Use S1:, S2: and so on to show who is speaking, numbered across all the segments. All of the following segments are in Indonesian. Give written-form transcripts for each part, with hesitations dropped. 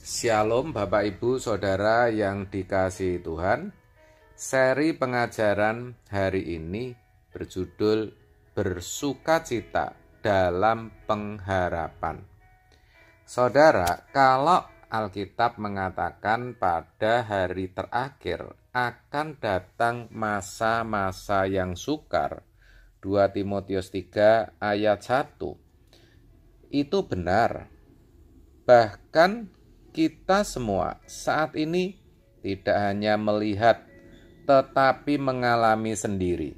S1: Shalom Bapak Ibu Saudara yang dikasihi Tuhan. Seri pengajaran hari ini berjudul Bersukacita dalam Pengharapan. Saudara, kalau Alkitab mengatakan pada hari terakhir akan datang masa-masa yang sukar, 2 Timotius 3 ayat 1, itu benar. Bahkan kita semua saat ini tidak hanya melihat tetapi mengalami sendiri.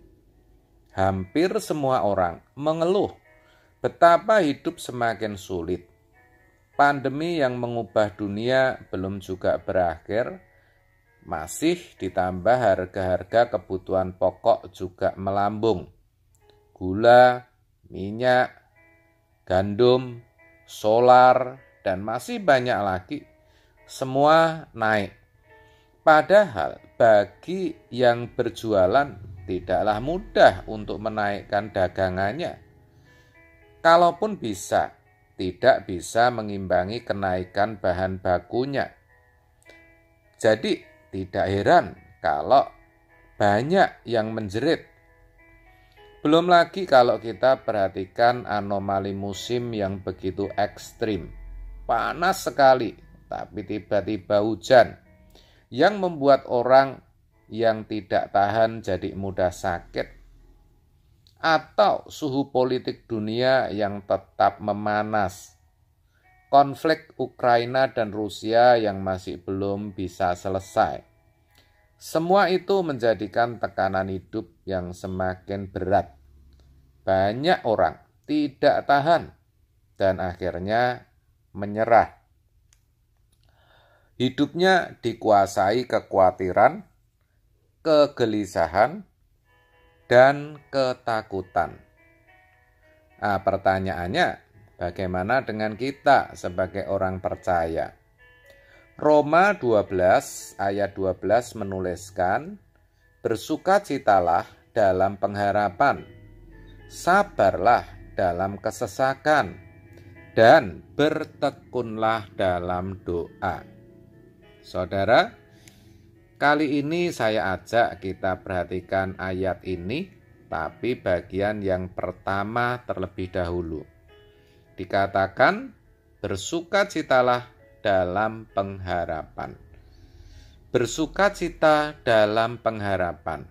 S1: Hampir semua orang mengeluh betapa hidup semakin sulit. Pandemi yang mengubah dunia belum juga berakhir, masih ditambah harga-harga kebutuhan pokok juga melambung. Gula, minyak, gandum, solar, dan masih banyak lagi, semua naik. Padahal bagi yang berjualan tidaklah mudah untuk menaikkan dagangannya. Kalaupun bisa, tidak bisa mengimbangi kenaikan bahan bakunya. Jadi tidak heran kalau banyak yang menjerit. Belum lagi kalau kita perhatikan anomali musim yang begitu ekstrim. Panas sekali, tapi tiba-tiba hujan yang membuat orang yang tidak tahan jadi mudah sakit. Atau suhu politik dunia yang tetap memanas. Konflik Ukraina dan Rusia yang masih belum bisa selesai. Semua itu menjadikan tekanan hidup yang semakin berat. Banyak orang tidak tahan dan akhirnya menyerah. Hidupnya dikuasai kekhawatiran, kegelisahan, dan ketakutan. Pertanyaannya, bagaimana dengan kita sebagai orang percaya? Roma 12 ayat 12 menuliskan, bersukacitalah dalam pengharapan, sabarlah dalam kesesakan, dan bertekunlah dalam doa. Saudara, kali ini saya ajak kita perhatikan ayat ini, tapi bagian yang pertama terlebih dahulu. Dikatakan, bersukacitalah dalam pengharapan. Bersukacita dalam pengharapan.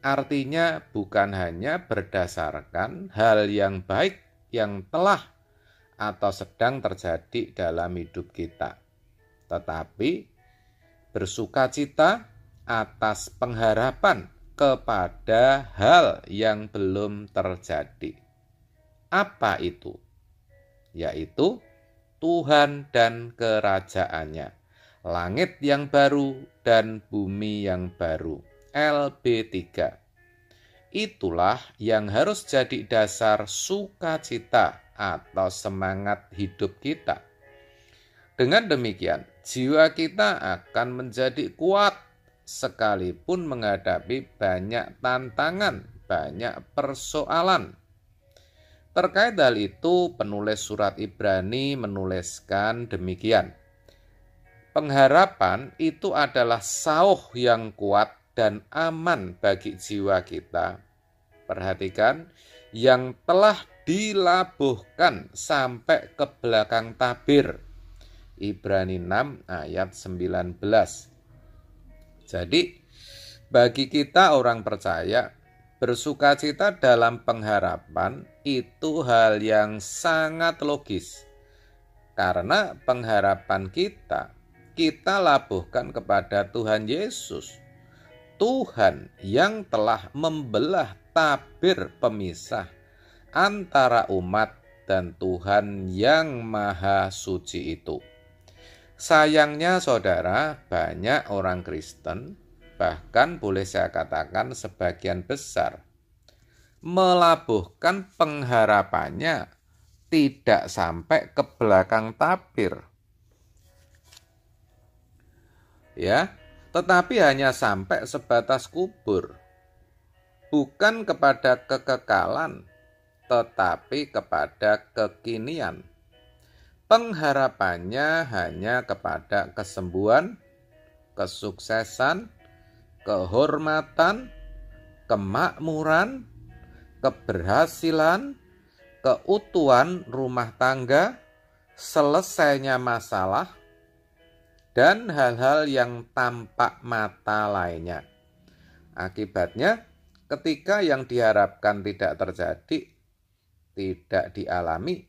S1: Artinya bukan hanya berdasarkan hal yang baik yang telah atau sedang terjadi dalam hidup kita, tetapi bersukacita atas pengharapan kepada hal yang belum terjadi. Apa itu? Yaitu Tuhan dan kerajaannya, langit yang baru dan bumi yang baru, LB3. Itulah yang harus jadi dasar sukacita atau semangat hidup kita. Dengan demikian, jiwa kita akan menjadi kuat sekalipun menghadapi banyak tantangan, banyak persoalan. Terkait hal itu, penulis surat Ibrani menuliskan demikian. Pengharapan itu adalah sauh yang kuat dan aman bagi jiwa kita. Perhatikan, yang telah dilabuhkan sampai ke belakang tabir. Ibrani 6 ayat 19. Jadi, bagi kita orang percaya, bersukacita dalam pengharapan itu hal yang sangat logis. Karena pengharapan kita labuhkan kepada Tuhan Yesus. Tuhan yang telah membelah tabir pemisah antara umat dan Tuhan yang Maha Suci itu. Sayangnya saudara, banyak orang Kristen, bahkan boleh saya katakan sebagian besar, melabuhkan pengharapannya tidak sampai ke belakang tabir. Tetapi hanya sampai sebatas kubur. Bukan kepada kekekalan, tetapi kepada kekinian. pengharapannya hanya kepada kesembuhan, kesuksesan, kehormatan, kemakmuran, keberhasilan, keutuhan rumah tangga, selesainya masalah, dan hal-hal yang tampak mata lainnya. Akibatnya, ketika yang diharapkan tidak terjadi, tidak dialami,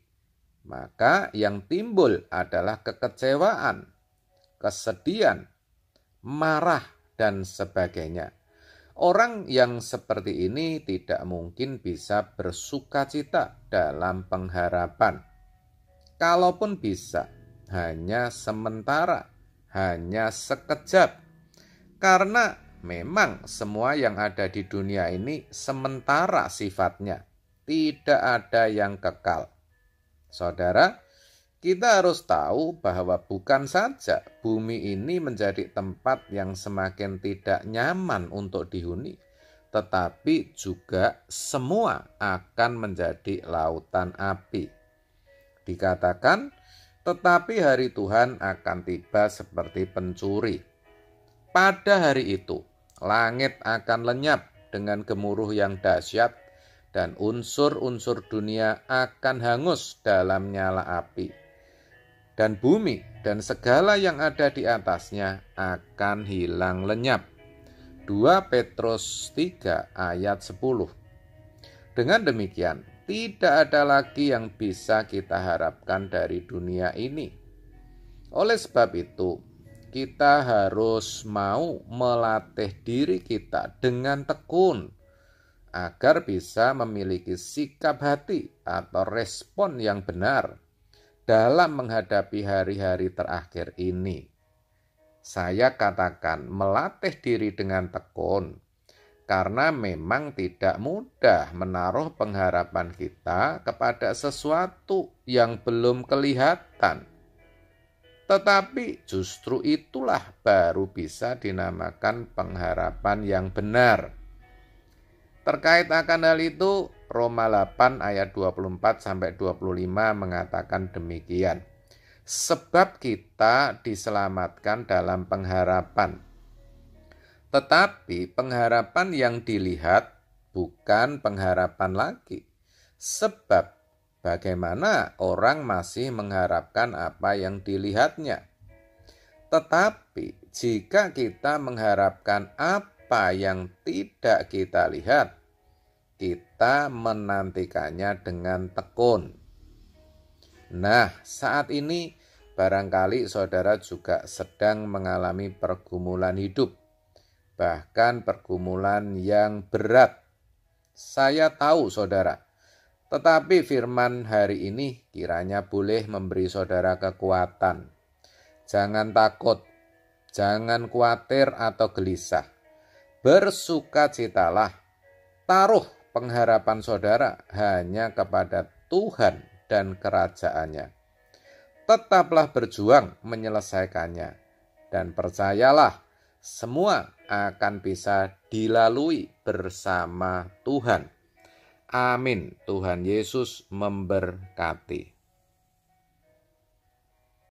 S1: maka yang timbul adalah kekecewaan, kesedihan, marah, dan sebagainya. Orang yang seperti ini tidak mungkin bisa bersukacita dalam pengharapan. Kalaupun bisa, hanya sementara, hanya sekejap. Karena memang semua yang ada di dunia ini sementara sifatnya, tidak ada yang kekal. Saudara, kita harus tahu bahwa bukan saja bumi ini menjadi tempat yang semakin tidak nyaman untuk dihuni, tetapi juga semua akan menjadi lautan api. Dikatakan, tetapi hari Tuhan akan tiba seperti pencuri. Pada hari itu, langit akan lenyap dengan gemuruh yang dahsyat, dan unsur-unsur dunia akan hangus dalam nyala api. Dan bumi dan segala yang ada di atasnya akan hilang lenyap. 2 Petrus 3 ayat 10. Dengan demikian, tidak ada lagi yang bisa kita harapkan dari dunia ini. Oleh sebab itu, kita harus mau melatih diri kita dengan tekun agar bisa memiliki sikap hati atau respon yang benar dalam menghadapi hari-hari terakhir ini. Saya katakan melatih diri dengan tekun, karena memang tidak mudah menaruh pengharapan kita kepada sesuatu yang belum kelihatan. Tetapi justru itulah baru bisa dinamakan pengharapan yang benar. Terkait akan hal itu, Roma 8 ayat 24-25 mengatakan demikian. Sebab kita diselamatkan dalam pengharapan. Tetapi pengharapan yang dilihat bukan pengharapan lagi. Sebab bagaimana orang masih mengharapkan apa yang dilihatnya. Tetapi jika kita mengharapkan apa yang tidak kita lihat, kita menantikannya dengan tekun. Nah, saat ini barangkali saudara juga sedang mengalami pergumulan hidup, bahkan pergumulan yang berat. Saya tahu saudara, tetapi firman hari ini kiranya boleh memberi saudara kekuatan. Jangan takut, jangan khawatir atau gelisah. Bersukacitalah, taruh pengharapan saudara hanya kepada Tuhan dan kerajaannya. Tetaplah berjuang menyelesaikannya, dan percayalah semua akan bisa dilalui bersama Tuhan. Amin. Tuhan Yesus memberkati.